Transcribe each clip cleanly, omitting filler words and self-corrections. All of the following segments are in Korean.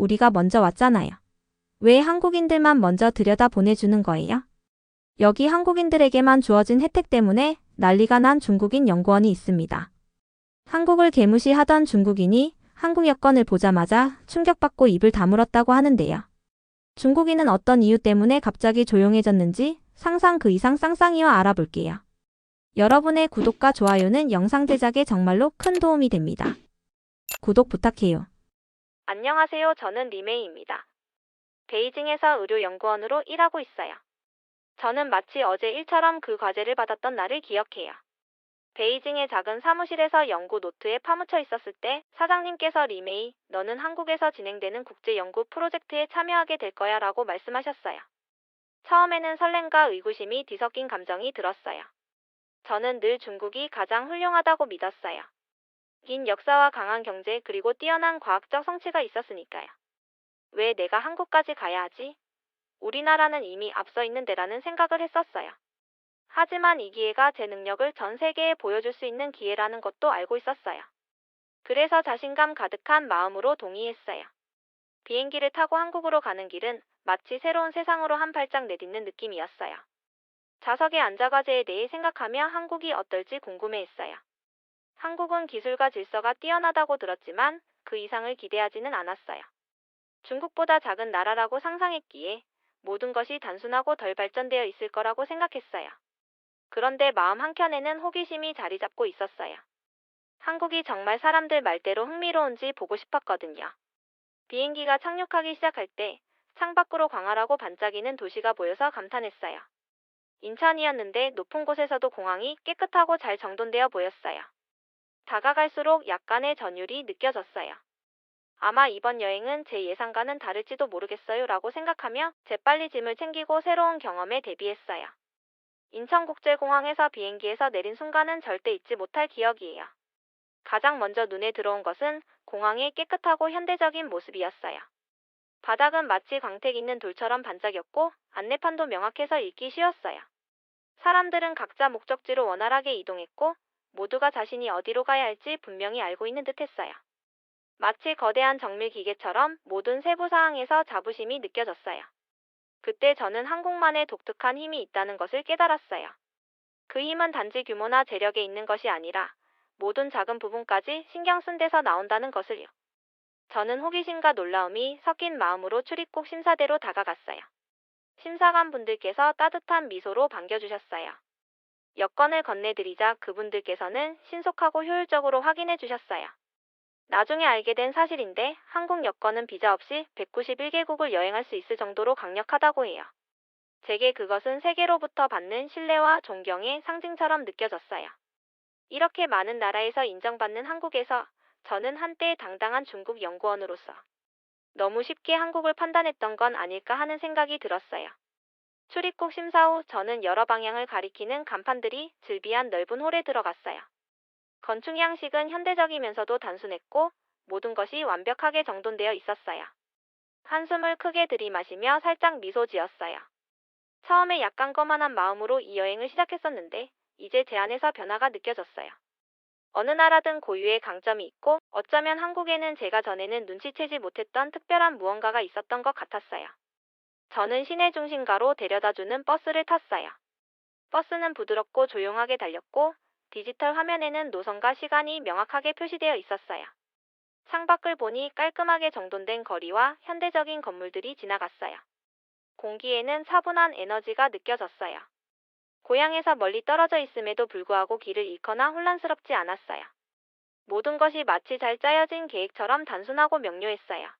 우리가 먼저 왔잖아요. 왜 한국인들만 먼저 들여다 보내주는 거예요? 여기 한국인들에게만 주어진 혜택 때문에 난리가 난 중국인 연구원이 있습니다. 한국을 개무시하던 중국인이 한국 여권을 보자마자 충격받고 입을 다물었다고 하는데요. 중국인은 어떤 이유 때문에 갑자기 조용해졌는지 상상 그 이상 쌍쌍이와 알아볼게요. 여러분의 구독과 좋아요는 영상 제작에 정말로 큰 도움이 됩니다. 구독 부탁해요. 안녕하세요. 저는 리메이입니다. 베이징에서 의료연구원으로 일하고 있어요. 저는 마치 어제 일처럼 그 과제를 받았던 날을 기억해요. 베이징의 작은 사무실에서 연구 노트에 파묻혀 있었을 때 사장님께서 리메이, 너는 한국에서 진행되는 국제연구 프로젝트에 참여하게 될 거야 라고 말씀하셨어요. 처음에는 설렘과 의구심이 뒤섞인 감정이 들었어요. 저는 늘 중국이 가장 훌륭하다고 믿었어요. 긴 역사와 강한 경제 그리고 뛰어난 과학적 성취가 있었으니까요. 왜 내가 한국까지 가야 하지? 우리나라는 이미 앞서 있는 데라는 생각을 했었어요. 하지만 이 기회가 제 능력을 전 세계에 보여줄 수 있는 기회라는 것도 알고 있었어요. 그래서 자신감 가득한 마음으로 동의했어요. 비행기를 타고 한국으로 가는 길은 마치 새로운 세상으로 한 발짝 내딛는 느낌이었어요. 좌석에 앉아 과제에 대해 생각하며 한국이 어떨지 궁금해했어요. 한국은 기술과 질서가 뛰어나다고 들었지만 그 이상을 기대하지는 않았어요. 중국보다 작은 나라라고 상상했기에 모든 것이 단순하고 덜 발전되어 있을 거라고 생각했어요. 그런데 마음 한켠에는 호기심이 자리 잡고 있었어요. 한국이 정말 사람들 말대로 흥미로운지 보고 싶었거든요. 비행기가 착륙하기 시작할 때 창밖으로 광활하고 반짝이는 도시가 보여서 감탄했어요. 인천이었는데 높은 곳에서도 공항이 깨끗하고 잘 정돈되어 보였어요. 다가갈수록 약간의 전율이 느껴졌어요. 아마 이번 여행은 제 예상과는 다를지도 모르겠어요 라고 생각하며 재빨리 짐을 챙기고 새로운 경험에 대비했어요. 인천국제공항에서 비행기에서 내린 순간은 절대 잊지 못할 기억이에요. 가장 먼저 눈에 들어온 것은 공항의 깨끗하고 현대적인 모습이었어요. 바닥은 마치 광택 있는 돌처럼 반짝였고 안내판도 명확해서 읽기 쉬웠어요. 사람들은 각자 목적지로 원활하게 이동했고 모두가 자신이 어디로 가야 할지 분명히 알고 있는 듯했어요. 마치 거대한 정밀 기계처럼 모든 세부 사항에서 자부심이 느껴졌어요. 그때 저는 한국만의 독특한 힘이 있다는 것을 깨달았어요. 그 힘은 단지 규모나 재력에 있는 것이 아니라 모든 작은 부분까지 신경 쓴 데서 나온다는 것을요. 저는 호기심과 놀라움이 섞인 마음으로 출입국 심사대로 다가갔어요. 심사관 분들께서 따뜻한 미소로 반겨주셨어요. 여권을 건네드리자 그분들께서는 신속하고 효율적으로 확인해 주셨어요. 나중에 알게 된 사실인데 한국 여권은 비자 없이 191개국을 여행할 수 있을 정도로 강력하다고 해요. 제게 그것은 세계로부터 받는 신뢰와 존경의 상징처럼 느껴졌어요. 이렇게 많은 나라에서 인정받는 한국에서 저는 한때 당당한 중국 연구원으로서 너무 쉽게 한국을 판단했던 건 아닐까 하는 생각이 들었어요. 출입국 심사 후 저는 여러 방향을 가리키는 간판들이 즐비한 넓은 홀에 들어갔어요. 건축 양식은 현대적이면서도 단순했고 모든 것이 완벽하게 정돈되어 있었어요. 한숨을 크게 들이마시며 살짝 미소 지었어요. 처음에 약간 거만한 마음으로 이 여행을 시작했었는데 이제 제 안에서 변화가 느껴졌어요. 어느 나라든 고유의 강점이 있고 어쩌면 한국에는 제가 전에는 눈치채지 못했던 특별한 무언가가 있었던 것 같았어요. 저는 시내 중심가로 데려다주는 버스를 탔어요. 버스는 부드럽고 조용하게 달렸고 디지털 화면에는 노선과 시간이 명확하게 표시되어 있었어요. 창밖을 보니 깔끔하게 정돈된 거리와 현대적인 건물들이 지나갔어요. 공기에는 차분한 에너지가 느껴졌어요. 고향에서 멀리 떨어져 있음에도 불구하고 길을 잃거나 혼란스럽지 않았어요. 모든 것이 마치 잘 짜여진 계획처럼 단순하고 명료했어요.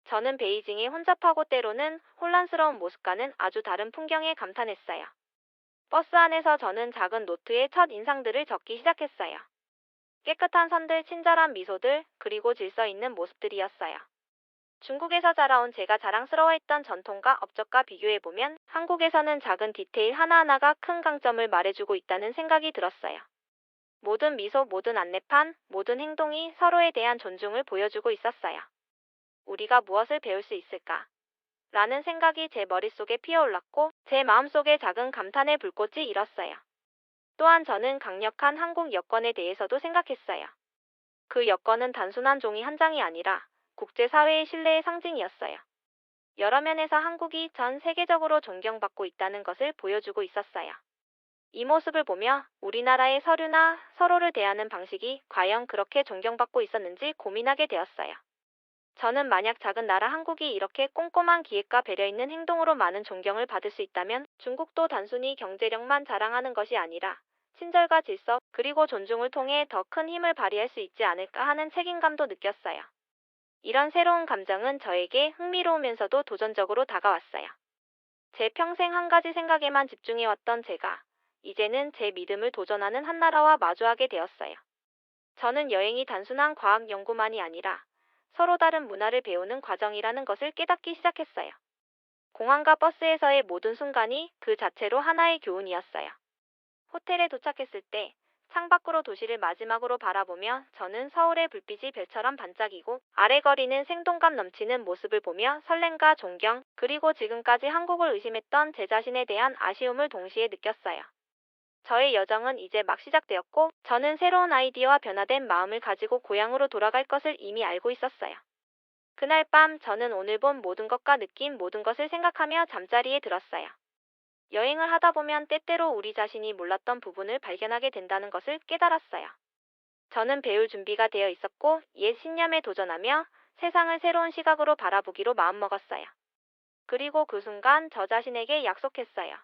저는 베이징의 혼잡하고 때로는 혼란스러운 모습과는 아주 다른 풍경에 감탄했어요. 버스 안에서 저는 작은 노트에 첫 인상들을 적기 시작했어요. 깨끗한 선들, 친절한 미소들, 그리고 질서 있는 모습들이었어요. 중국에서 자라온 제가 자랑스러워했던 전통과 업적과 비교해보면 한국에서는 작은 디테일 하나하나가 큰 강점을 말해주고 있다는 생각이 들었어요. 모든 미소, 모든 안내판, 모든 행동이 서로에 대한 존중을 보여주고 있었어요. 우리가 무엇을 배울 수 있을까? 라는 생각이 제 머릿속에 피어올랐고 제 마음속에 작은 감탄의 불꽃이 일었어요. 또한 저는 강력한 한국 여권에 대해서도 생각했어요. 그 여권은 단순한 종이 한 장이 아니라 국제사회의 신뢰의 상징이었어요. 여러 면에서 한국이 전 세계적으로 존경받고 있다는 것을 보여주고 있었어요. 이 모습을 보며 우리나라의 서류나 서로를 대하는 방식이 과연 그렇게 존경받고 있었는지 고민하게 되었어요. 저는 만약 작은 나라 한국이 이렇게 꼼꼼한 기획과 배려 있는 행동으로 많은 존경을 받을 수 있다면 중국도 단순히 경제력만 자랑하는 것이 아니라 친절과 질서, 그리고 존중을 통해 더 큰 힘을 발휘할 수 있지 않을까 하는 책임감도 느꼈어요. 이런 새로운 감정은 저에게 흥미로우면서도 도전적으로 다가왔어요. 제 평생 한 가지 생각에만 집중해왔던 제가 이제는 제 믿음을 도전하는 한 나라와 마주하게 되었어요. 저는 여행이 단순한 과학 연구만이 아니라 서로 다른 문화를 배우는 과정이라는 것을 깨닫기 시작했어요. 공항과 버스에서의 모든 순간이 그 자체로 하나의 교훈이었어요. 호텔에 도착했을 때 창밖으로 도시를 마지막으로 바라보며 저는 서울의 불빛이 별처럼 반짝이고 아래 거리는 생동감 넘치는 모습을 보며 설렘과 존경, 그리고 지금까지 한국을 의심했던 제 자신에 대한 아쉬움을 동시에 느꼈어요. 저의 여정은 이제 막 시작되었고 저는 새로운 아이디어와 변화된 마음을 가지고 고향으로 돌아갈 것을 이미 알고 있었어요. 그날 밤 저는 오늘 본 모든 것과 느낀 모든 것을 생각하며 잠자리에 들었어요. 여행을 하다 보면 때때로 우리 자신이 몰랐던 부분을 발견하게 된다는 것을 깨달았어요. 저는 배울 준비가 되어 있었고 옛 신념에 도전하며 세상을 새로운 시각으로 바라보기로 마음먹었어요. 그리고 그 순간 저 자신에게 약속했어요.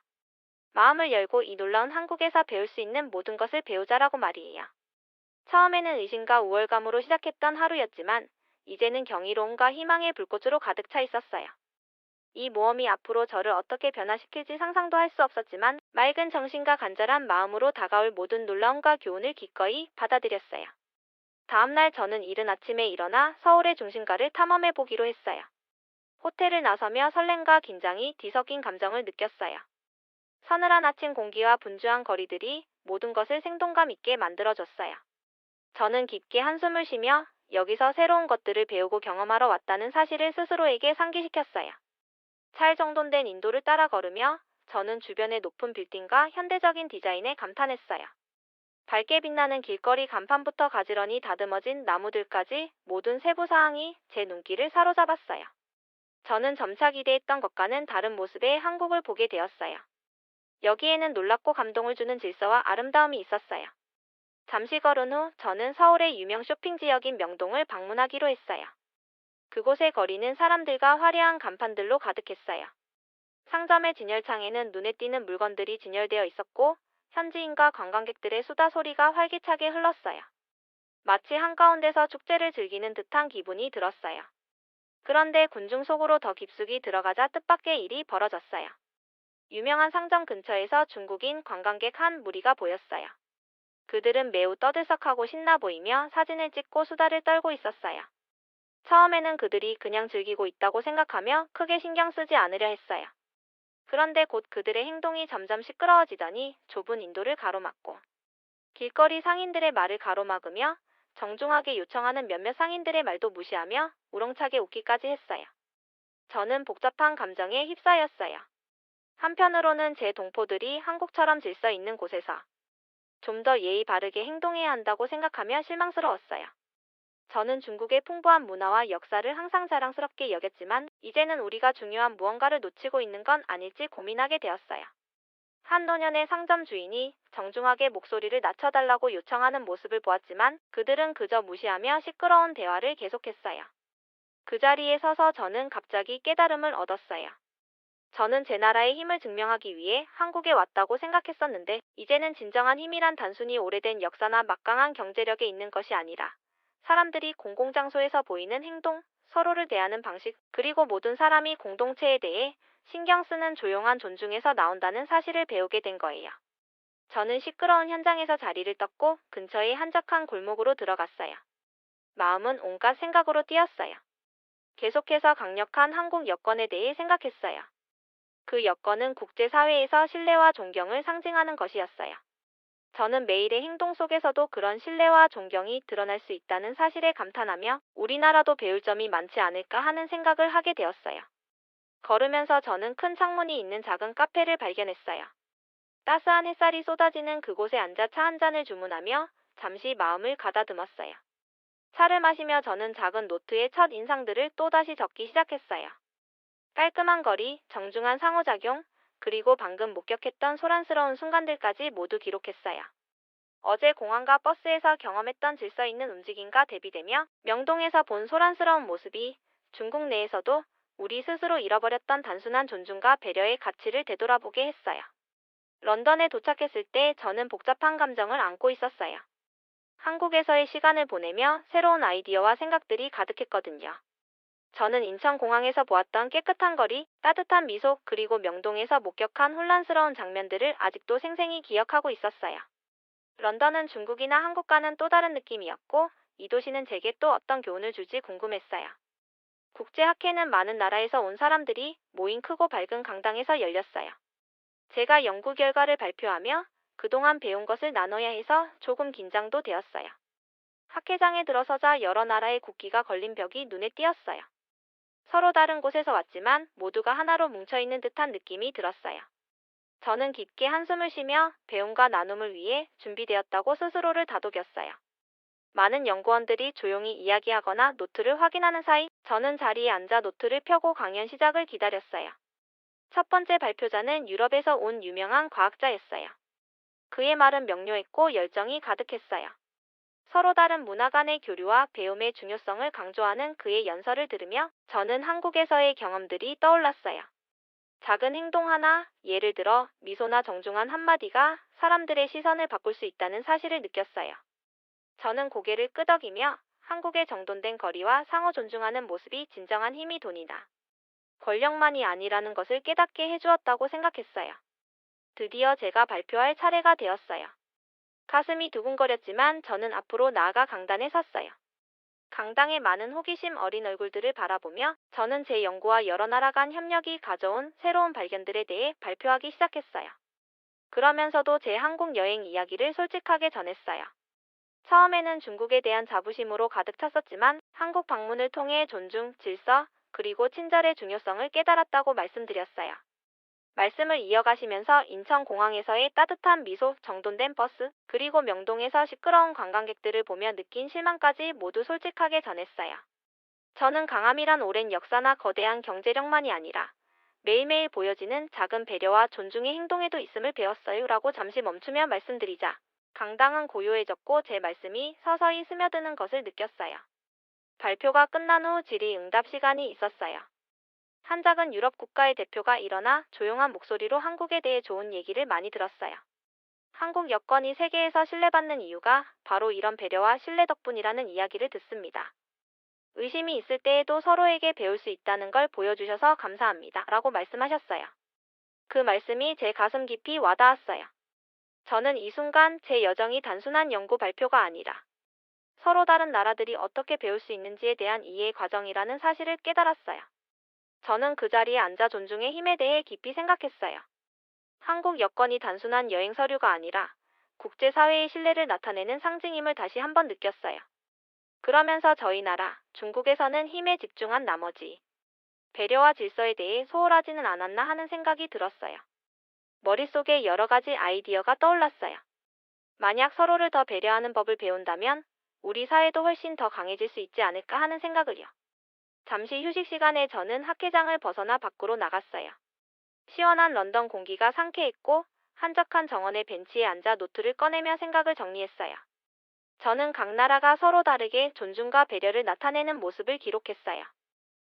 마음을 열고 이 놀라운 한국에서 배울 수 있는 모든 것을 배우자라고 말이에요. 처음에는 의심과 우월감으로 시작했던 하루였지만 이제는 경이로움과 희망의 불꽃으로 가득 차 있었어요. 이 모험이 앞으로 저를 어떻게 변화시킬지 상상도 할 수 없었지만 맑은 정신과 간절한 마음으로 다가올 모든 놀라움과 교훈을 기꺼이 받아들였어요. 다음날 저는 이른 아침에 일어나 서울의 중심가를 탐험해 보기로 했어요. 호텔을 나서며 설렘과 긴장이 뒤섞인 감정을 느꼈어요. 서늘한 아침 공기와 분주한 거리들이 모든 것을 생동감 있게 만들어줬어요. 저는 깊게 한숨을 쉬며 여기서 새로운 것들을 배우고 경험하러 왔다는 사실을 스스로에게 상기시켰어요. 잘 정돈된 인도를 따라 걸으며 저는 주변의 높은 빌딩과 현대적인 디자인에 감탄했어요. 밝게 빛나는 길거리 간판부터 가지런히 다듬어진 나무들까지 모든 세부 사항이 제 눈길을 사로잡았어요. 저는 점차 기대했던 것과는 다른 모습의 한국을 보게 되었어요. 여기에는 놀랍고 감동을 주는 질서와 아름다움이 있었어요. 잠시 걸은 후 저는 서울의 유명 쇼핑 지역인 명동을 방문하기로 했어요. 그곳의 거리는 사람들과 화려한 간판들로 가득했어요. 상점의 진열창에는 눈에 띄는 물건들이 진열되어 있었고 현지인과 관광객들의 수다 소리가 활기차게 흘렀어요. 마치 한가운데서 축제를 즐기는 듯한 기분이 들었어요. 그런데 군중 속으로 더 깊숙이 들어가자 뜻밖의 일이 벌어졌어요. 유명한 상점 근처에서 중국인 관광객 한 무리가 보였어요. 그들은 매우 떠들썩하고 신나 보이며 사진을 찍고 수다를 떨고 있었어요. 처음에는 그들이 그냥 즐기고 있다고 생각하며 크게 신경 쓰지 않으려 했어요. 그런데 곧 그들의 행동이 점점 시끄러워지더니 좁은 인도를 가로막고 길거리 상인들의 말을 가로막으며 정중하게 요청하는 몇몇 상인들의 말도 무시하며 우렁차게 웃기까지 했어요. 저는 복잡한 감정에 휩싸였어요. 한편으로는 제 동포들이 한국처럼 질서 있는 곳에서 좀 더 예의 바르게 행동해야 한다고 생각하며 실망스러웠어요. 저는 중국의 풍부한 문화와 역사를 항상 자랑스럽게 여겼지만 이제는 우리가 중요한 무언가를 놓치고 있는 건 아닐지 고민하게 되었어요. 한 노년의 상점 주인이 정중하게 목소리를 낮춰달라고 요청하는 모습을 보았지만 그들은 그저 무시하며 시끄러운 대화를 계속했어요. 그 자리에 서서 저는 갑자기 깨달음을 얻었어요. 저는 제 나라의 힘을 증명하기 위해 한국에 왔다고 생각했었는데 이제는 진정한 힘이란 단순히 오래된 역사나 막강한 경제력에 있는 것이 아니라 사람들이 공공장소에서 보이는 행동, 서로를 대하는 방식, 그리고 모든 사람이 공동체에 대해 신경 쓰는 조용한 존중에서 나온다는 사실을 배우게 된 거예요. 저는 시끄러운 현장에서 자리를 떴고 근처의 한적한 골목으로 들어갔어요. 마음은 온갖 생각으로 뛰었어요. 계속해서 강력한 한국 여건에 대해 생각했어요. 그 여건은 국제사회에서 신뢰와 존경을 상징하는 것이었어요. 저는 매일의 행동 속에서도 그런 신뢰와 존경이 드러날 수 있다는 사실에 감탄하며 우리나라도 배울 점이 많지 않을까 하는 생각을 하게 되었어요. 걸으면서 저는 큰 창문이 있는 작은 카페를 발견했어요. 따스한 햇살이 쏟아지는 그곳에 앉아 차 한 잔을 주문하며 잠시 마음을 가다듬었어요. 차를 마시며 저는 작은 노트에 첫 인상들을 또다시 적기 시작했어요. 깔끔한 거리, 정중한 상호작용, 그리고 방금 목격했던 소란스러운 순간들까지 모두 기록했어요. 어제 공항과 버스에서 경험했던 질서 있는 움직임과 대비되며 명동에서 본 소란스러운 모습이 중국 내에서도 우리 스스로 잃어버렸던 단순한 존중과 배려의 가치를 되돌아보게 했어요. 런던에 도착했을 때 저는 복잡한 감정을 안고 있었어요. 한국에서의 시간을 보내며 새로운 아이디어와 생각들이 가득했거든요. 저는 인천공항에서 보았던 깨끗한 거리, 따뜻한 미소, 그리고 명동에서 목격한 혼란스러운 장면들을 아직도 생생히 기억하고 있었어요. 런던은 중국이나 한국과는 또 다른 느낌이었고, 이 도시는 제게 또 어떤 교훈을 줄지 궁금했어요. 국제학회는 많은 나라에서 온 사람들이 모인 크고 밝은 강당에서 열렸어요. 제가 연구 결과를 발표하며 그동안 배운 것을 나눠야 해서 조금 긴장도 되었어요. 학회장에 들어서자 여러 나라의 국기가 걸린 벽이 눈에 띄었어요. 서로 다른 곳에서 왔지만 모두가 하나로 뭉쳐있는 듯한 느낌이 들었어요. 저는 깊게 한숨을 쉬며 배움과 나눔을 위해 준비되었다고 스스로를 다독였어요. 많은 연구원들이 조용히 이야기하거나 노트를 확인하는 사이 저는 자리에 앉아 노트를 펴고 강연 시작을 기다렸어요. 첫 번째 발표자는 유럽에서 온 유명한 과학자였어요. 그의 말은 명료했고 열정이 가득했어요. 서로 다른 문화 간의 교류와 배움의 중요성을 강조하는 그의 연설을 들으며 저는 한국에서의 경험들이 떠올랐어요. 작은 행동 하나, 예를 들어 미소나 정중한 한마디가 사람들의 시선을 바꿀 수 있다는 사실을 느꼈어요. 저는 고개를 끄덕이며 한국의 정돈된 거리와 상호 존중하는 모습이 진정한 힘이 돈이다. 권력만이 아니라는 것을 깨닫게 해주었다고 생각했어요. 드디어 제가 발표할 차례가 되었어요. 가슴이 두근거렸지만 저는 앞으로 나아가 강단에 섰어요. 강당의 많은 호기심 어린 얼굴들을 바라보며 저는 제 연구와 여러 나라 간 협력이 가져온 새로운 발견들에 대해 발표하기 시작했어요. 그러면서도 제 한국 여행 이야기를 솔직하게 전했어요. 처음에는 중국에 대한 자부심으로 가득 찼었지만 한국 방문을 통해 존중, 질서, 그리고 친절의 중요성을 깨달았다고 말씀드렸어요. 말씀을 이어가시면서 인천공항에서의 따뜻한 미소, 정돈된 버스, 그리고 명동에서 시끄러운 관광객들을 보며 느낀 실망까지 모두 솔직하게 전했어요. 저는 강함이란 오랜 역사나 거대한 경제력만이 아니라 매일매일 보여지는 작은 배려와 존중의 행동에도 있음을 배웠어요 라고 잠시 멈추며 말씀드리자 강당은 고요해졌고 제 말씀이 서서히 스며드는 것을 느꼈어요. 발표가 끝난 후 질의응답 시간이 있었어요. 한 작은 유럽 국가의 대표가 일어나 조용한 목소리로 한국에 대해 좋은 얘기를 많이 들었어요. 한국 여건이 세계에서 신뢰받는 이유가 바로 이런 배려와 신뢰 덕분이라는 이야기를 듣습니다. 의심이 있을 때에도 서로에게 배울 수 있다는 걸 보여주셔서 감사합니다. 라고 말씀하셨어요. 그 말씀이 제 가슴 깊이 와닿았어요. 저는 이 순간 제 여정이 단순한 연구 발표가 아니라 서로 다른 나라들이 어떻게 배울 수 있는지에 대한 이해 과정이라는 사실을 깨달았어요. 저는 그 자리에 앉아 존중의 힘에 대해 깊이 생각했어요. 한국 여건이 단순한 여행 서류가 아니라 국제사회의 신뢰를 나타내는 상징임을 다시 한번 느꼈어요. 그러면서 저희 나라, 중국에서는 힘에 집중한 나머지 배려와 질서에 대해 소홀하지는 않았나 하는 생각이 들었어요. 머릿속에 여러 가지 아이디어가 떠올랐어요. 만약 서로를 더 배려하는 법을 배운다면 우리 사회도 훨씬 더 강해질 수 있지 않을까 하는 생각을요. 잠시 휴식 시간에 저는 학회장을 벗어나 밖으로 나갔어요. 시원한 런던 공기가 상쾌했고 한적한 정원의 벤치에 앉아 노트를 꺼내며 생각을 정리했어요. 저는 각 나라가 서로 다르게 존중과 배려를 나타내는 모습을 기록했어요.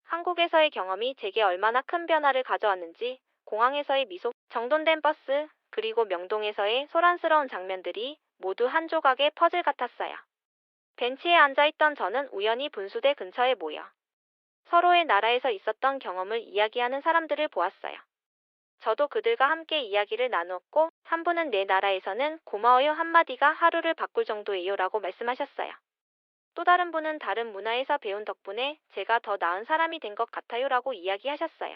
한국에서의 경험이 제게 얼마나 큰 변화를 가져왔는지, 공항에서의 미소, 정돈된 버스, 그리고 명동에서의 소란스러운 장면들이 모두 한 조각의 퍼즐 같았어요. 벤치에 앉아있던 저는 우연히 분수대 근처에 모여 서로의 나라에서 있었던 경험을 이야기하는 사람들을 보았어요. 저도 그들과 함께 이야기를 나누었고 한 분은 내 나라에서는 고마워요 한마디가 하루를 바꿀 정도예요 라고 말씀하셨어요. 또 다른 분은 다른 문화에서 배운 덕분에 제가 더 나은 사람이 된 것 같아요 라고 이야기하셨어요.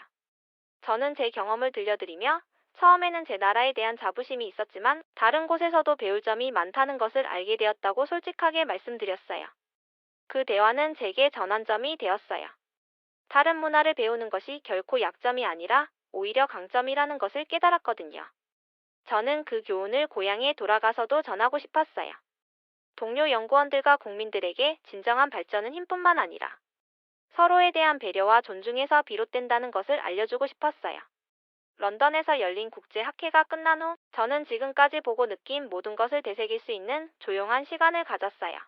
저는 제 경험을 들려드리며 처음에는 제 나라에 대한 자부심이 있었지만 다른 곳에서도 배울 점이 많다는 것을 알게 되었다고 솔직하게 말씀드렸어요. 그 대화는 제게 전환점이 되었어요. 다른 문화를 배우는 것이 결코 약점이 아니라 오히려 강점이라는 것을 깨달았거든요. 저는 그 교훈을 고향에 돌아가서도 전하고 싶었어요. 동료 연구원들과 국민들에게 진정한 발전은 힘뿐만 아니라 서로에 대한 배려와 존중에서 비롯된다는 것을 알려주고 싶었어요. 런던에서 열린 국제 학회가 끝난 후 저는 지금까지 보고 느낀 모든 것을 되새길 수 있는 조용한 시간을 가졌어요.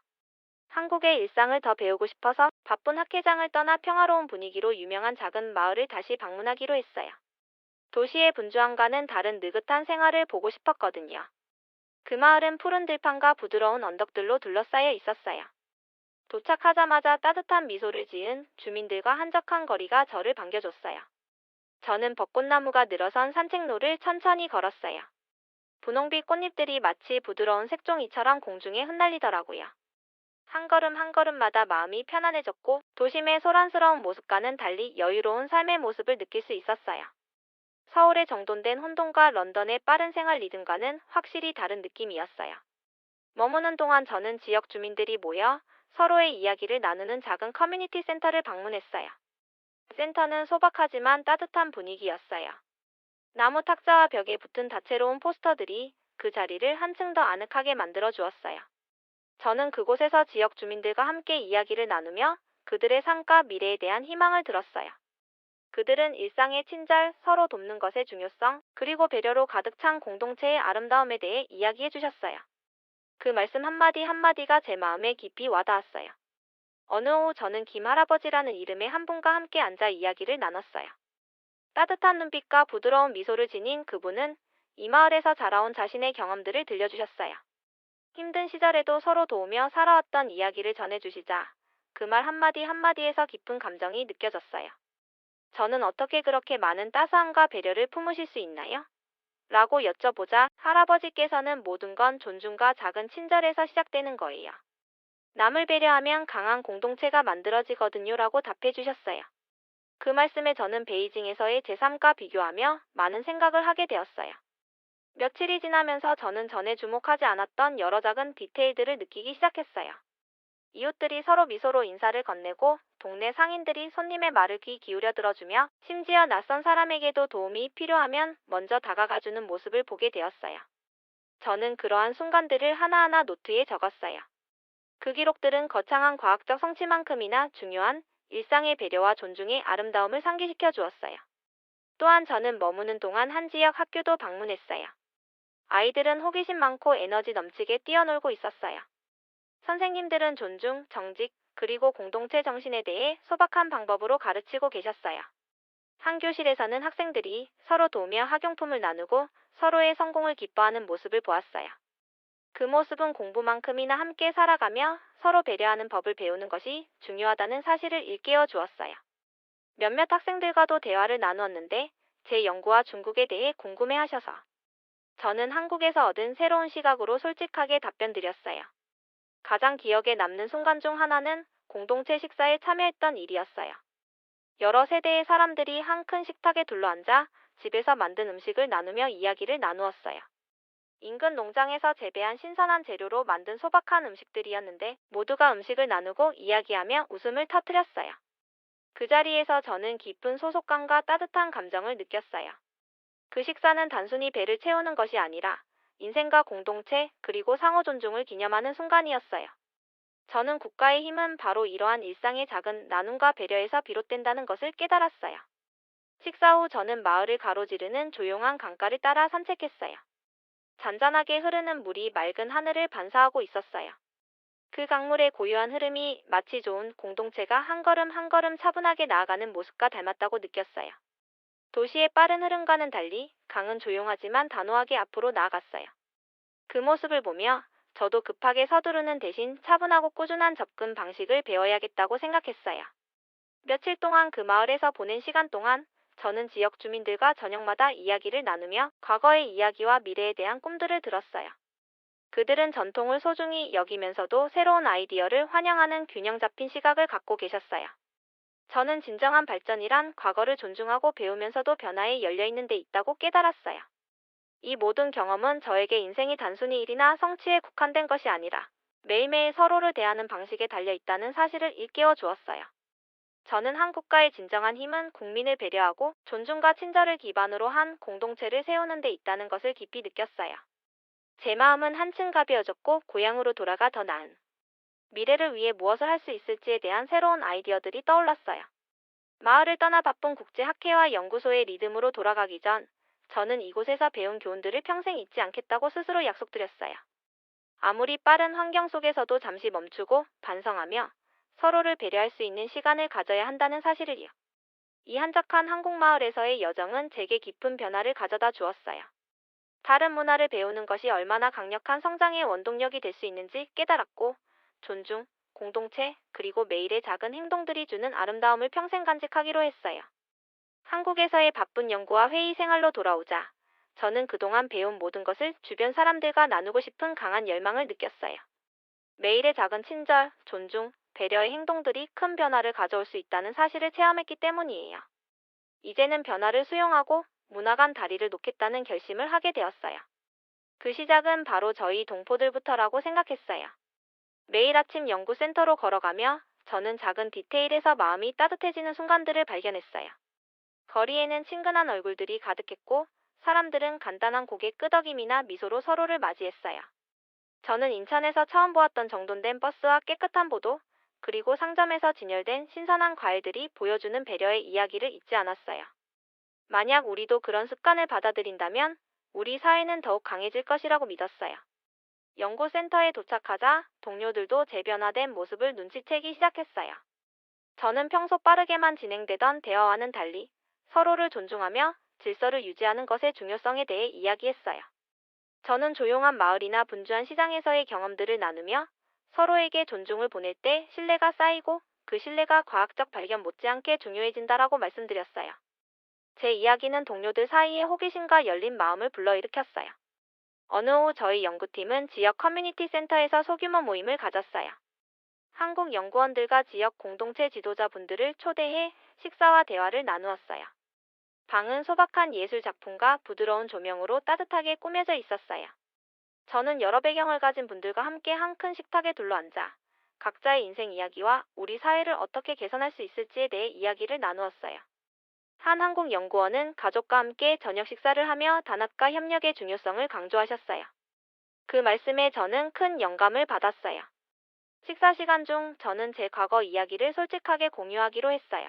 한국의 일상을 더 배우고 싶어서 바쁜 학회장을 떠나 평화로운 분위기로 유명한 작은 마을을 다시 방문하기로 했어요. 도시의 분주함과는 다른 느긋한 생활을 보고 싶었거든요. 그 마을은 푸른 들판과 부드러운 언덕들로 둘러싸여 있었어요. 도착하자마자 따뜻한 미소를 지은 주민들과 한적한 거리가 저를 반겨줬어요. 저는 벚꽃나무가 늘어선 산책로를 천천히 걸었어요. 분홍빛 꽃잎들이 마치 부드러운 색종이처럼 공중에 흩날리더라고요. 한 걸음 한 걸음마다 마음이 편안해졌고 도심의 소란스러운 모습과는 달리 여유로운 삶의 모습을 느낄 수 있었어요. 서울의 정돈된 혼돈과 런던의 빠른 생활 리듬과는 확실히 다른 느낌이었어요. 머무는 동안 저는 지역 주민들이 모여 서로의 이야기를 나누는 작은 커뮤니티 센터를 방문했어요. 센터는 소박하지만 따뜻한 분위기였어요. 나무 탁자와 벽에 붙은 다채로운 포스터들이 그 자리를 한층 더 아늑하게 만들어 주었어요. 저는 그곳에서 지역 주민들과 함께 이야기를 나누며 그들의 삶과 미래에 대한 희망을 들었어요. 그들은 일상의 친절, 서로 돕는 것의 중요성, 그리고 배려로 가득 찬 공동체의 아름다움에 대해 이야기해 주셨어요. 그 말씀 한마디 한마디가 제 마음에 깊이 와닿았어요. 어느 오후 저는 김 할아버지라는 이름의 한 분과 함께 앉아 이야기를 나눴어요. 따뜻한 눈빛과 부드러운 미소를 지닌 그분은 이 마을에서 자라온 자신의 경험들을 들려주셨어요. 힘든 시절에도 서로 도우며 살아왔던 이야기를 전해주시자 그 말 한마디 한마디에서 깊은 감정이 느껴졌어요. 저는 어떻게 그렇게 많은 따스함과 배려를 품으실 수 있나요? 라고 여쭤보자 할아버지께서는 모든 건 존중과 작은 친절에서 시작되는 거예요. 남을 배려하면 강한 공동체가 만들어지거든요 라고 답해 주셨어요. 그 말씀에 저는 베이징에서의 제 삶과 비교하며 많은 생각을 하게 되었어요. 며칠이 지나면서 저는 전에 주목하지 않았던 여러 작은 디테일들을 느끼기 시작했어요. 이웃들이 서로 미소로 인사를 건네고 동네 상인들이 손님의 말을 귀 기울여 들어주며 심지어 낯선 사람에게도 도움이 필요하면 먼저 다가가주는 모습을 보게 되었어요. 저는 그러한 순간들을 하나하나 노트에 적었어요. 그 기록들은 거창한 과학적 성취만큼이나 중요한 일상의 배려와 존중의 아름다움을 상기시켜 주었어요. 또한 저는 머무는 동안 한 지역 학교도 방문했어요. 아이들은 호기심 많고 에너지 넘치게 뛰어놀고 있었어요. 선생님들은 존중, 정직, 그리고 공동체 정신에 대해 소박한 방법으로 가르치고 계셨어요. 한 교실에서는 학생들이 서로 도우며 학용품을 나누고 서로의 성공을 기뻐하는 모습을 보았어요. 그 모습은 공부만큼이나 함께 살아가며 서로 배려하는 법을 배우는 것이 중요하다는 사실을 일깨워 주었어요. 몇몇 학생들과도 대화를 나누었는데 제 연구와 중국에 대해 궁금해하셔서 저는 한국에서 얻은 새로운 시각으로 솔직하게 답변드렸어요. 가장 기억에 남는 순간 중 하나는 공동체 식사에 참여했던 일이었어요. 여러 세대의 사람들이 한 큰 식탁에 둘러앉아 집에서 만든 음식을 나누며 이야기를 나누었어요. 인근 농장에서 재배한 신선한 재료로 만든 소박한 음식들이었는데 모두가 음식을 나누고 이야기하며 웃음을 터뜨렸어요. 그 자리에서 저는 깊은 소속감과 따뜻한 감정을 느꼈어요. 그 식사는 단순히 배를 채우는 것이 아니라 인생과 공동체 그리고 상호 존중을 기념하는 순간이었어요. 저는 국가의 힘은 바로 이러한 일상의 작은 나눔과 배려에서 비롯된다는 것을 깨달았어요. 식사 후 저는 마을을 가로지르는 조용한 강가를 따라 산책했어요. 잔잔하게 흐르는 물이 맑은 하늘을 반사하고 있었어요. 그 강물의 고요한 흐름이 마치 좋은 공동체가 한 걸음 한 걸음 차분하게 나아가는 모습과 닮았다고 느꼈어요. 도시의 빠른 흐름과는 달리 강은 조용하지만 단호하게 앞으로 나아갔어요. 그 모습을 보며 저도 급하게 서두르는 대신 차분하고 꾸준한 접근 방식을 배워야겠다고 생각했어요. 며칠 동안 그 마을에서 보낸 시간 동안 저는 지역 주민들과 저녁마다 이야기를 나누며 과거의 이야기와 미래에 대한 꿈들을 들었어요. 그들은 전통을 소중히 여기면서도 새로운 아이디어를 환영하는 균형 잡힌 시각을 갖고 계셨어요. 저는 진정한 발전이란 과거를 존중하고 배우면서도 변화에 열려있는 데 있다고 깨달았어요. 이 모든 경험은 저에게 인생이 단순히 일이나 성취에 국한된 것이 아니라 매일매일 서로를 대하는 방식에 달려있다는 사실을 일깨워 주었어요. 저는 한 국가의 진정한 힘은 국민을 배려하고 존중과 친절을 기반으로 한 공동체를 세우는 데 있다는 것을 깊이 느꼈어요. 제 마음은 한층 가벼워졌고 고향으로 돌아가 더 나은 미래를 위해 무엇을 할 수 있을지에 대한 새로운 아이디어들이 떠올랐어요. 마을을 떠나 바쁜 국제학회와 연구소의 리듬으로 돌아가기 전 저는 이곳에서 배운 교훈들을 평생 잊지 않겠다고 스스로 약속드렸어요. 아무리 빠른 환경 속에서도 잠시 멈추고 반성하며 서로를 배려할 수 있는 시간을 가져야 한다는 사실을요. 이 한적한 한국 마을에서의 여정은 제게 깊은 변화를 가져다 주었어요. 다른 문화를 배우는 것이 얼마나 강력한 성장의 원동력이 될 수 있는지 깨달았고, 존중, 공동체, 그리고 매일의 작은 행동들이 주는 아름다움을 평생 간직하기로 했어요. 한국에서의 바쁜 연구와 회의 생활로 돌아오자 저는 그동안 배운 모든 것을 주변 사람들과 나누고 싶은 강한 열망을 느꼈어요. 매일의 작은 친절, 존중, 배려의 행동들이 큰 변화를 가져올 수 있다는 사실을 체험했기 때문이에요. 이제는 변화를 수용하고 문화 간 다리를 놓겠다는 결심을 하게 되었어요. 그 시작은 바로 저희 동포들부터라고 생각했어요. 매일 아침 연구센터로 걸어가며 저는 작은 디테일에서 마음이 따뜻해지는 순간들을 발견했어요. 거리에는 친근한 얼굴들이 가득했고 사람들은 간단한 고개 끄덕임이나 미소로 서로를 맞이했어요. 저는 인천에서 처음 보았던 정돈된 버스와 깨끗한 보도, 그리고 상점에서 진열된 신선한 과일들이 보여주는 배려의 이야기를 잊지 않았어요. 만약 우리도 그런 습관을 받아들인다면 우리 사회는 더욱 강해질 것이라고 믿었어요. 연구센터에 도착하자 동료들도 제 변화된 모습을 눈치채기 시작했어요. 저는 평소 빠르게만 진행되던 대화와는 달리 서로를 존중하며 질서를 유지하는 것의 중요성에 대해 이야기했어요. 저는 조용한 마을이나 분주한 시장에서의 경험들을 나누며 서로에게 존중을 보낼 때 신뢰가 쌓이고 그 신뢰가 과학적 발견 못지않게 중요해진다라고 말씀드렸어요. 제 이야기는 동료들 사이에 호기심과 열린 마음을 불러일으켰어요. 어느 오후 저희 연구팀은 지역 커뮤니티 센터에서 소규모 모임을 가졌어요. 한국 연구원들과 지역 공동체 지도자분들을 초대해 식사와 대화를 나누었어요. 방은 소박한 예술 작품과 부드러운 조명으로 따뜻하게 꾸며져 있었어요. 저는 여러 배경을 가진 분들과 함께 한 큰 식탁에 둘러앉아 각자의 인생 이야기와 우리 사회를 어떻게 개선할 수 있을지에 대해 이야기를 나누었어요. 한 한국 연구원은 가족과 함께 저녁 식사를 하며 단합과 협력의 중요성을 강조하셨어요. 그 말씀에 저는 큰 영감을 받았어요. 식사 시간 중 저는 제 과거 이야기를 솔직하게 공유하기로 했어요.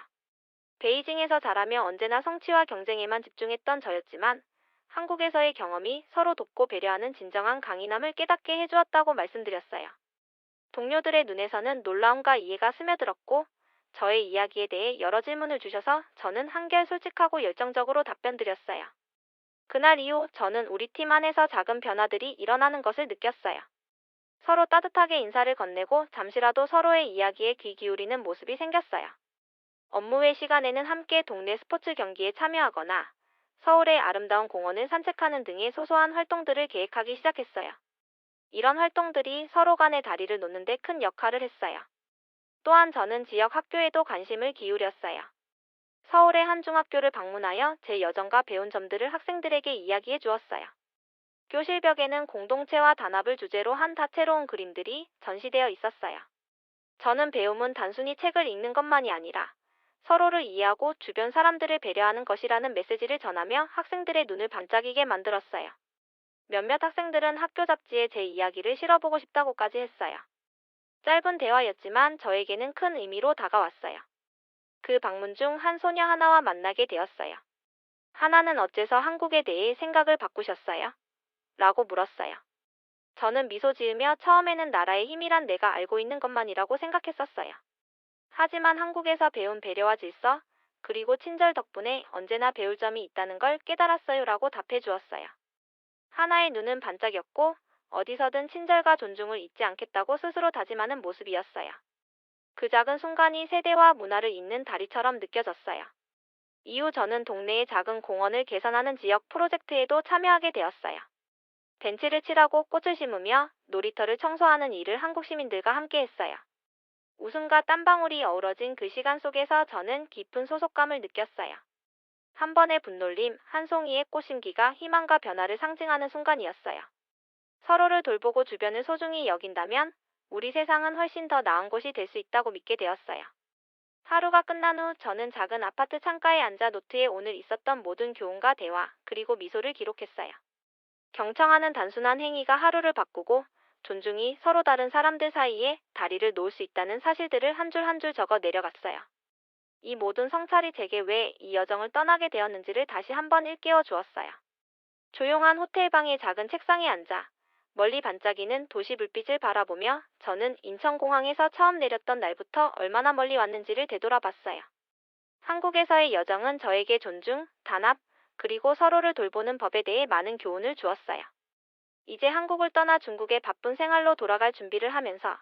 베이징에서 자라며 언제나 성취와 경쟁에만 집중했던 저였지만 한국에서의 경험이 서로 돕고 배려하는 진정한 강인함을 깨닫게 해주었다고 말씀드렸어요. 동료들의 눈에서는 놀라움과 이해가 스며들었고 저의 이야기에 대해 여러 질문을 주셔서 저는 한결 솔직하고 열정적으로 답변드렸어요. 그날 이후 저는 우리 팀 안에서 작은 변화들이 일어나는 것을 느꼈어요. 서로 따뜻하게 인사를 건네고 잠시라도 서로의 이야기에 귀 기울이는 모습이 생겼어요. 업무 외 시간에는 함께 동네 스포츠 경기에 참여하거나 서울의 아름다운 공원을 산책하는 등의 소소한 활동들을 계획하기 시작했어요. 이런 활동들이 서로 간의 다리를 놓는 데 큰 역할을 했어요. 또한 저는 지역 학교에도 관심을 기울였어요. 서울의 한 중학교를 방문하여 제 여정과 배운 점들을 학생들에게 이야기해 주었어요. 교실 벽에는 공동체와 단합을 주제로 한 다채로운 그림들이 전시되어 있었어요. 저는 배움은 단순히 책을 읽는 것만이 아니라 서로를 이해하고 주변 사람들을 배려하는 것이라는 메시지를 전하며 학생들의 눈을 반짝이게 만들었어요. 몇몇 학생들은 학교 잡지에 제 이야기를 실어보고 싶다고까지 했어요. 짧은 대화였지만 저에게는 큰 의미로 다가왔어요. 그 방문 중 한 소녀 하나와 만나게 되었어요. 하나는 어째서 한국에 대해 생각을 바꾸셨어요? 라고 물었어요. 저는 미소 지으며 처음에는 나라의 힘이란 내가 알고 있는 것만이라고 생각했었어요. 하지만 한국에서 배운 배려와 질서, 그리고 친절 덕분에 언제나 배울 점이 있다는 걸 깨달았어요 라고 답해 주었어요. 하나의 눈은 반짝였고 어디서든 친절과 존중을 잊지 않겠다고 스스로 다짐하는 모습이었어요. 그 작은 순간이 세대와 문화를 잇는 다리처럼 느껴졌어요. 이후 저는 동네의 작은 공원을 개선하는 지역 프로젝트에도 참여하게 되었어요. 벤치를 칠하고 꽃을 심으며 놀이터를 청소하는 일을 한국 시민들과 함께 했어요. 웃음과 땀방울이 어우러진 그 시간 속에서 저는 깊은 소속감을 느꼈어요. 한 번의 분놀림, 한 송이의 꽃심기가 희망과 변화를 상징하는 순간이었어요. 서로를 돌보고 주변을 소중히 여긴다면 우리 세상은 훨씬 더 나은 곳이 될 수 있다고 믿게 되었어요. 하루가 끝난 후 저는 작은 아파트 창가에 앉아 노트에 오늘 있었던 모든 교훈과 대화, 그리고 미소를 기록했어요. 경청하는 단순한 행위가 하루를 바꾸고 존중이 서로 다른 사람들 사이에 다리를 놓을 수 있다는 사실들을 한 줄 한 줄 적어 내려갔어요. 이 모든 성찰이 제게 왜 이 여정을 떠나게 되었는지를 다시 한번 일깨워 주었어요. 조용한 호텔 방의 작은 책상에 앉아 멀리 반짝이는 도시 불빛을 바라보며 저는 인천공항에서 처음 내렸던 날부터 얼마나 멀리 왔는지를 되돌아봤어요. 한국에서의 여정은 저에게 존중, 단합, 그리고 서로를 돌보는 법에 대해 많은 교훈을 주었어요. 이제 한국을 떠나 중국의 바쁜 생활로 돌아갈 준비를 하면서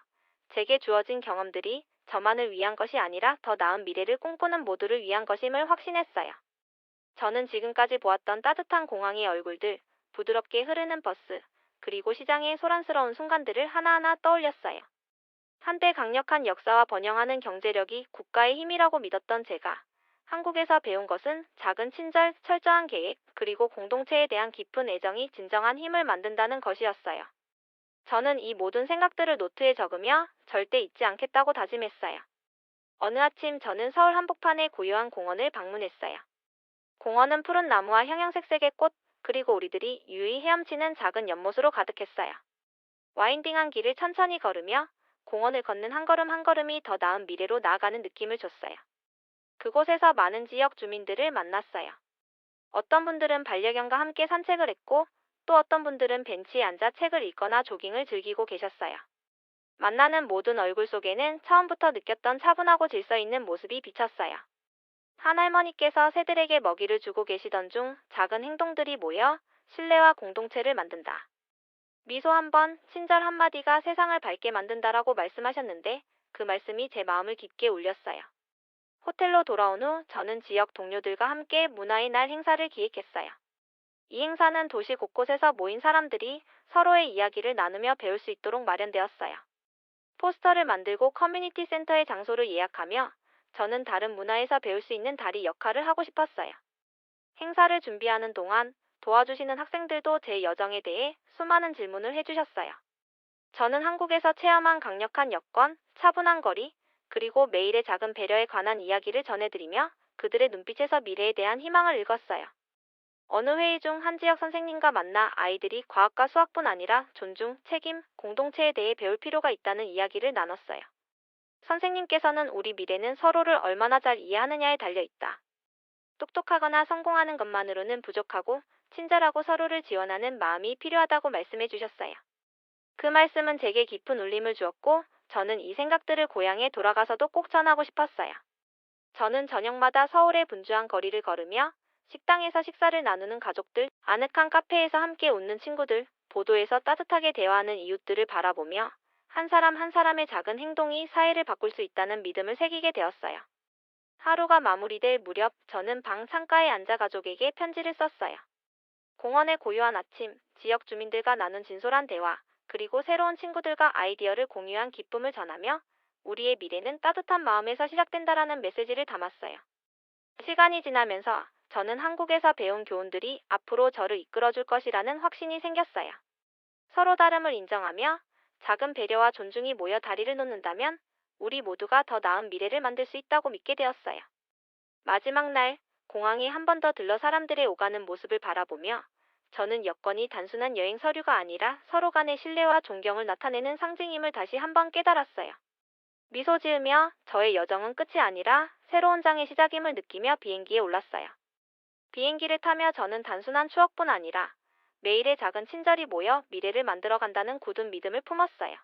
제게 주어진 경험들이 저만을 위한 것이 아니라 더 나은 미래를 꿈꾸는 모두를 위한 것임을 확신했어요. 저는 지금까지 보았던 따뜻한 공항의 얼굴들, 부드럽게 흐르는 버스, 그리고 시장의 소란스러운 순간들을 하나하나 떠올렸어요. 한때 강력한 역사와 번영하는 경제력이 국가의 힘이라고 믿었던 제가 한국에서 배운 것은 작은 친절, 철저한 계획, 그리고 공동체에 대한 깊은 애정이 진정한 힘을 만든다는 것이었어요. 저는 이 모든 생각들을 노트에 적으며 절대 잊지 않겠다고 다짐했어요. 어느 아침 저는 서울 한복판의 고요한 공원을 방문했어요. 공원은 푸른 나무와 형형색색의 꽃, 그리고 우리들이 유유히 헤엄치는 작은 연못으로 가득했어요. 와인딩한 길을 천천히 걸으며 공원을 걷는 한 걸음 한 걸음이 더 나은 미래로 나아가는 느낌을 줬어요. 그곳에서 많은 지역 주민들을 만났어요. 어떤 분들은 반려견과 함께 산책을 했고 또 어떤 분들은 벤치에 앉아 책을 읽거나 조깅을 즐기고 계셨어요. 만나는 모든 얼굴 속에는 처음부터 느꼈던 차분하고 질서 있는 모습이 비쳤어요. 한 할머니께서 새들에게 먹이를 주고 계시던 중 작은 행동들이 모여 신뢰와 공동체를 만든다. 미소 한 번, 친절 한마디가 세상을 밝게 만든다라고 말씀하셨는데 그 말씀이 제 마음을 깊게 울렸어요. 호텔로 돌아온 후 저는 지역 동료들과 함께 문화의 날 행사를 기획했어요. 이 행사는 도시 곳곳에서 모인 사람들이 서로의 이야기를 나누며 배울 수 있도록 마련되었어요. 포스터를 만들고 커뮤니티 센터의 장소를 예약하며 저는 다른 문화에서 배울 수 있는 다리 역할을 하고 싶었어요. 행사를 준비하는 동안 도와주시는 학생들도 제 여정에 대해 수많은 질문을 해주셨어요. 저는 한국에서 체험한 강력한 여건, 차분한 거리, 그리고 매일의 작은 배려에 관한 이야기를 전해드리며 그들의 눈빛에서 미래에 대한 희망을 읽었어요. 어느 회의 중 한 지역 선생님과 만나 아이들이 과학과 수학뿐 아니라 존중, 책임, 공동체에 대해 배울 필요가 있다는 이야기를 나눴어요. 선생님께서는 우리 미래는 서로를 얼마나 잘 이해하느냐에 달려있다. 똑똑하거나 성공하는 것만으로는 부족하고 친절하고 서로를 지원하는 마음이 필요하다고 말씀해 주셨어요. 그 말씀은 제게 깊은 울림을 주었고 저는 이 생각들을 고향에 돌아가서도 꼭 전하고 싶었어요. 저는 저녁마다 서울의 분주한 거리를 걸으며 식당에서 식사를 나누는 가족들, 아늑한 카페에서 함께 웃는 친구들, 보도에서 따뜻하게 대화하는 이웃들을 바라보며 한 사람 한 사람의 작은 행동이 사회를 바꿀 수 있다는 믿음을 새기게 되었어요. 하루가 마무리될 무렵 저는 방 창가에 앉아 가족에게 편지를 썼어요. 공원의 고요한 아침, 지역 주민들과 나눈 진솔한 대화, 그리고 새로운 친구들과 아이디어를 공유한 기쁨을 전하며 우리의 미래는 따뜻한 마음에서 시작된다라는 메시지를 담았어요. 시간이 지나면서 저는 한국에서 배운 교훈들이 앞으로 저를 이끌어줄 것이라는 확신이 생겼어요. 서로 다름을 인정하며 작은 배려와 존중이 모여 다리를 놓는다면 우리 모두가 더 나은 미래를 만들 수 있다고 믿게 되었어요. 마지막 날, 공항에 한 번 더 들러 사람들의 오가는 모습을 바라보며 저는 여권이 단순한 여행 서류가 아니라 서로 간의 신뢰와 존경을 나타내는 상징임을 다시 한번 깨달았어요. 미소 지으며 저의 여정은 끝이 아니라 새로운 장의 시작임을 느끼며 비행기에 올랐어요. 비행기를 타며 저는 단순한 추억뿐 아니라 매일의 작은 친절이 모여 미래를 만들어간다는 굳은 믿음을 품었어요.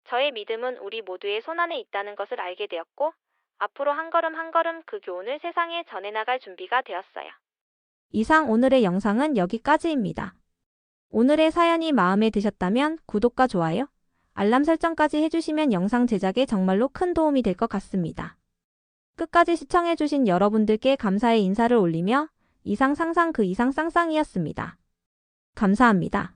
저의 믿음은 우리 모두의 손안에 있다는 것을 알게 되었고 앞으로 한 걸음 한 걸음 그 교훈을 세상에 전해나갈 준비가 되었어요. 이상 오늘의 영상은 여기까지입니다. 오늘의 사연이 마음에 드셨다면 구독과 좋아요, 알람 설정까지 해주시면 영상 제작에 정말로 큰 도움이 될 것 같습니다. 끝까지 시청해주신 여러분들께 감사의 인사를 올리며 이상 상상 그 이상 쌍쌍이었습니다. 감사합니다.